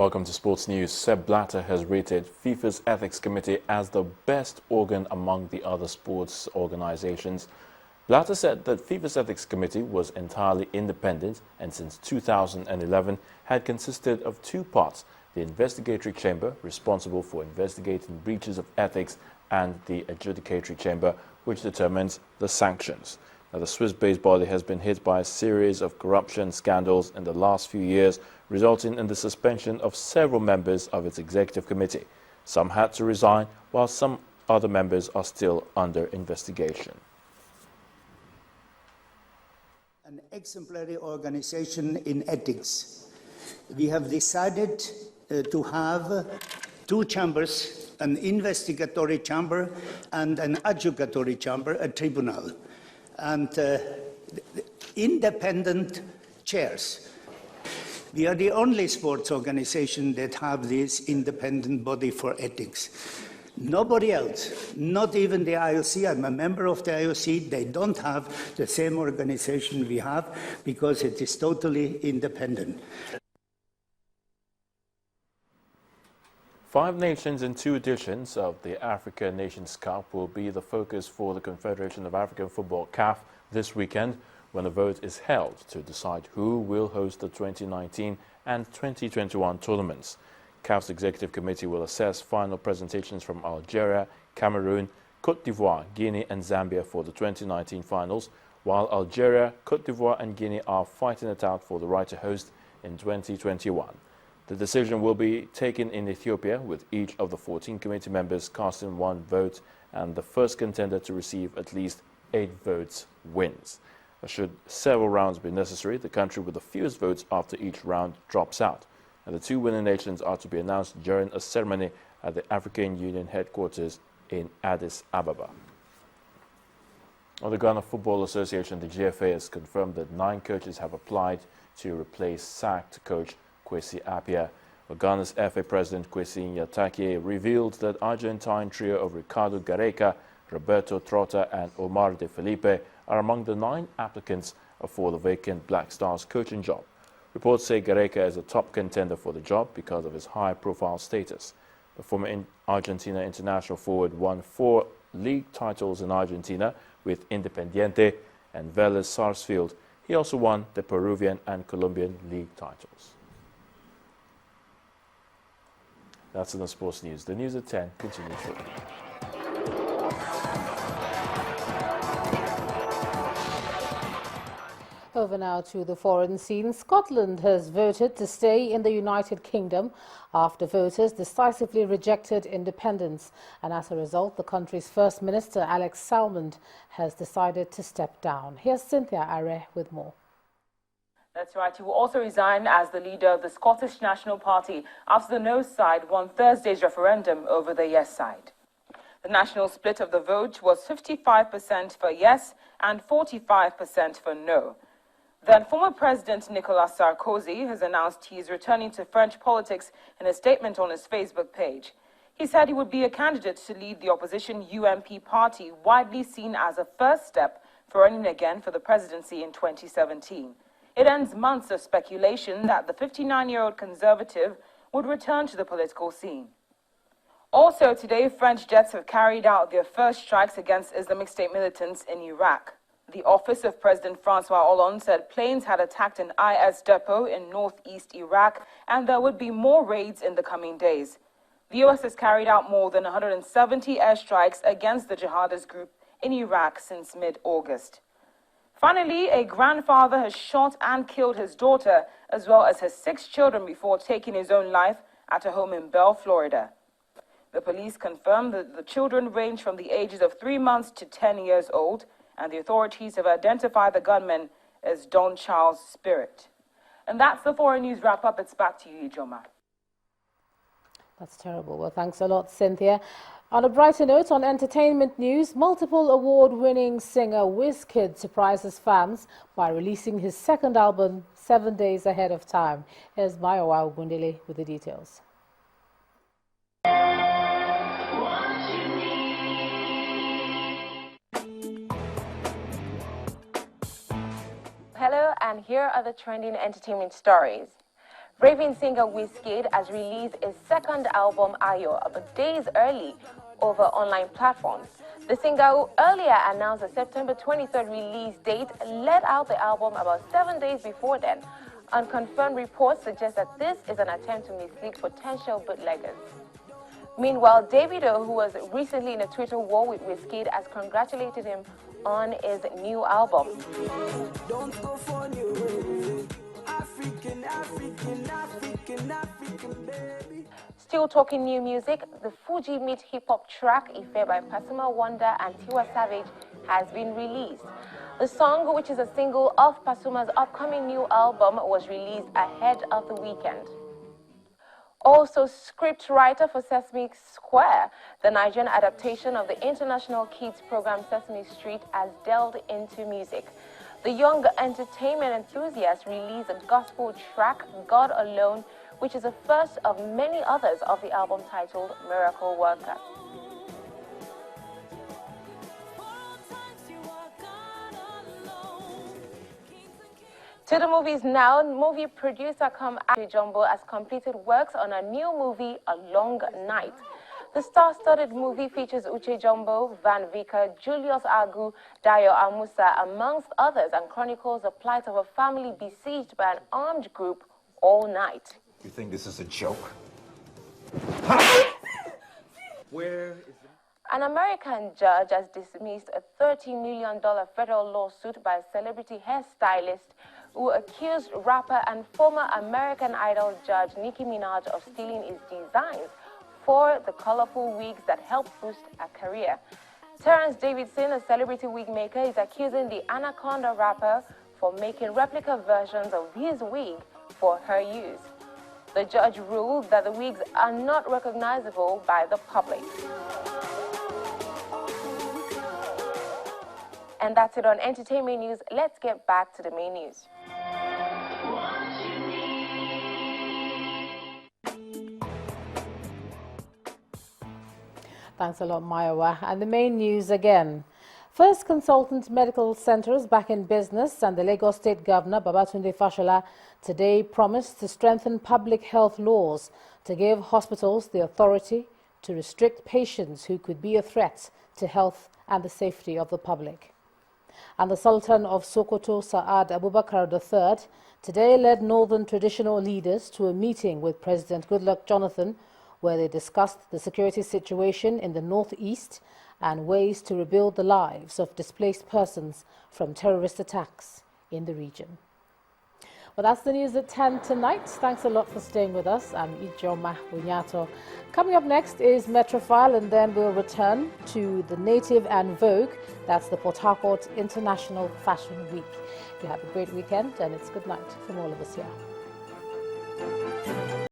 Welcome to Sports News. Sepp Blatter has rated FIFA's Ethics Committee as the best organ among the other sports organizations. Blatter said that FIFA's Ethics Committee was entirely independent and since 2011 had consisted of two parts: the investigatory chamber, responsible for investigating breaches of ethics, and the adjudicatory chamber, which determines the sanctions. Now, the Swiss-based body has been hit by a series of corruption scandals in the last few years, resulting in the suspension of several members of its executive committee. Some had to resign, while some other members are still under investigation. An exemplary organization in ethics. We have decided to have two chambers, an investigatory chamber and an adjudicatory chamber, a tribunal, and independent chairs. We are the only sports organization that have this independent body for ethics. Nobody else, not even the IOC, I'm a member of the IOC, they don't have the same organization we have because it is totally independent. 5 nations in 2 editions of the Africa Nations Cup will be the focus for the Confederation of African Football (CAF) this weekend, when a vote is held to decide who will host the 2019 and 2021 tournaments. CAF's Executive Committee will assess final presentations from Algeria, Cameroon, Côte d'Ivoire, Guinea and Zambia for the 2019 finals, while Algeria, Côte d'Ivoire and Guinea are fighting it out for the right to host in 2021. The decision will be taken in Ethiopia, with each of the 14 committee members casting 1 vote, and the first contender to receive at least 8 votes wins. Should several rounds be necessary, the country with the fewest votes after each round drops out, and the 2 winning nations are to be announced during a ceremony at the African Union headquarters in Addis Ababa. The Ghana Football Association, the GFA, has confirmed that 9 coaches have applied to replace sacked coach Kwesi Appiah. Ghana's FA president Kwesi Nyatake revealed that Argentine trio of Ricardo Gareca, Roberto Trotta and Omar De Felipe are among the 9 applicants for the vacant Black Stars coaching job. Reports say Gareca is a top contender for the job because of his high-profile status. The former Argentina international forward won 4 league titles in Argentina with Independiente and Vélez Sarsfield. He also won the Peruvian and Colombian league titles. That's in the sports news. The news at 10 continues shortly. Over now to the foreign scene. Scotland has voted to stay in the United Kingdom after voters decisively rejected independence. And as a result, the country's First Minister, Alex Salmond, has decided to step down. Here's Cynthia Are with more. That's right. He will also resign as the leader of the Scottish National Party after the no side won Thursday's referendum over the yes side. The national split of the vote was 55% for yes and 45% for no. Then former President Nicolas Sarkozy has announced he is returning to French politics in a statement on his Facebook page. He said he would be a candidate to lead the opposition UMP party, widely seen as a first step for running again for the presidency in 2017. It ends months of speculation that the 59-year-old conservative would return to the political scene. Also today, French jets have carried out their first strikes against Islamic State militants in Iraq. The office of President Francois Hollande said planes had attacked an IS depot in northeast Iraq, and there would be more raids in the coming days. The U.S. has carried out more than 170 airstrikes against the jihadist group in Iraq since mid-August. Finally, a grandfather has shot and killed his daughter, as well as his 6 children, before taking his own life at a home in Bell, Florida. The police confirmed that the children range from the ages of 3 months to 10 years old, and the authorities have identified the gunman as Don Charles Spirit. And that's the foreign news wrap-up. It's back to you, Ijoma. That's terrible. Well, thanks a lot, Cynthia. On a brighter note, on entertainment news, multiple award-winning singer Wizkid surprises fans by releasing his 2nd album 7 days ahead of time. Here's Mayowa Ogundele with the details. Hello, and here are the trending entertainment stories. Raving singer Wizkid has released his second album, Ayo, about days early over online platforms. The singer, who earlier announced a September 23rd release date, let out the album about 7 days before then. Unconfirmed reports suggest that this is an attempt to mislead potential bootleggers. Meanwhile, Davido, who was recently in a Twitter war with Wizkid, has congratulated him on his new album. Don't go for new African, baby. Still talking new music, the Fuji Meet hip-hop track Ife by Pasuma Wonder and Tiwa Savage has been released. The song, which is a single of Pasuma's upcoming new album, was released ahead of the weekend. Also, scriptwriter for Sesame Square, the Nigerian adaptation of the international kids program Sesame Street, has delved into music. The young entertainment enthusiast released a gospel track, God Alone, which is the first of many others of the album titled Miracle Worker. To the movies now. Movie producer Pt.4 Jumbo has completed works on a new movie, A Long Night. The star-studded movie features Uche Jumbo, Van Vika, Julius Agu, Dayo Amusa, amongst others, and chronicles the plight of a family besieged by an armed group all night. You think this is a joke? Where is it? An American judge has dismissed a $30 million federal lawsuit by a celebrity hairstylist who accused rapper and former American Idol judge Nicki Minaj of stealing his designs for the colorful wigs that helped boost her career. Terrence Davidson, a celebrity wig maker, is accusing the Anaconda rapper for making replica versions of his wig for her use. The judge ruled that the wigs are not recognizable by the public. And that's it on entertainment news. Let's get back to the main news. Thanks a lot, Mayowa. And the main news again. First Consultant Medical Centres back in business, and the Lagos State Governor, Babatunde Fashola, today promised to strengthen public health laws to give hospitals the authority to restrict patients who could be a threat to health and the safety of the public. And the Sultan of Sokoto, Saad Abubakar III, today led northern traditional leaders to a meeting with President Goodluck Jonathan, where they discussed the security situation in the northeast and ways to rebuild the lives of displaced persons from terrorist attacks in the region. Well, that's the news at 10 tonight. Thanks a lot for staying with us. I'm Ijoma Bunyato. Coming up next is Metrofile, and then we'll return to the Native and Vogue. That's the Port Harcourt International Fashion Week. You have a great weekend, and it's good night from all of us here.